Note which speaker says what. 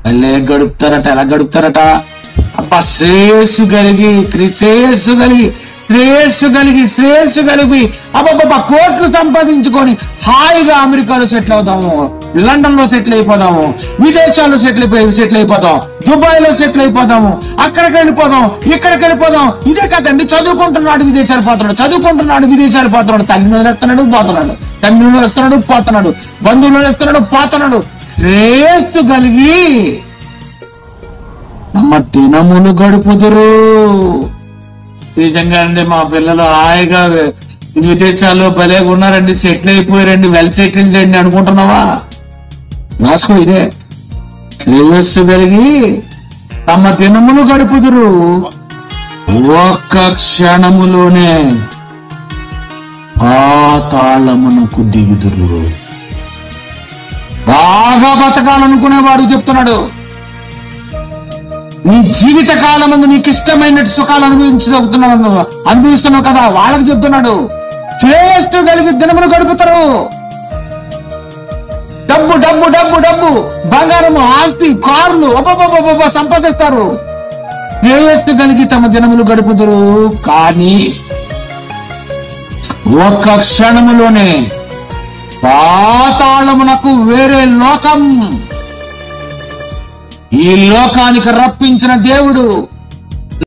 Speaker 1: భలే గడుపుతారట. ఎలా గడుపుతారట? అబ్బా, శ్రేయస్సు కలిగి అబ్బా కోట్లు సంపాదించుకొని హాయిగా అమెరికాలో సెటిల్ అవుతాము, లండన్ లో సెటిల్ అయిపోదాము, విదేశాల్లో సెటిల్ అయిపోతాం, దుబాయ్ లో సెటిల్ అయిపోతాము, అక్కడికి వెళ్ళిపోదాం, ఇక్కడికి వెళ్ళిపోదాం. ఇదే కదండి. చదువుకుంటున్నాడు విదేశాలు పోతున్నాడు, తల్లిని వదిలేస్తున్నాడు పోతున్నాడు, బంధువులు వదిలేస్తున్నాడు పోతున్నాడు. శ్రేయస్సు కలిగి తమ దినములు గడుపుదురు. నిజంగా అండి, మా పిల్లలు హాయిగా విదేశాల్లో భలేగా ఉన్నారండి, సెటిల్ అయిపోయారండి, వెల్ సెటిల్డ్ అండి అనుకుంటున్నావా? రాసుకో ఇదే. శ్రేయస్సు కలిగి తమ దినములు గడుపుదురు, ఒక్క క్షణములోనే పాతాళమునకు దిగుదురు. బాగా బతకాలనుకునేవాడు చెప్తున్నాడు, నీ జీవిత కాలం ముందు నీకు ఇష్టమైనట్టు సుఖాలు అనుభవిస్తున్నావు కదా, వాళ్ళకి చెప్తున్నాడు. శ్రేయస్సు కలిగి దినములు గడుపుతారు. డబ్బు డబ్బు డబ్బు డబ్బు, బంగారము, ఆస్తి, కార్లు సంపాదిస్తారు. శ్రేయస్సు కలిగి తమ దినములు గడుపుతారు, కానీ ఒక్క క్షణములోనే పాతాళమునకు, వేరే లోకం, ఈ లోకానికి రప్పించిన దేవుడు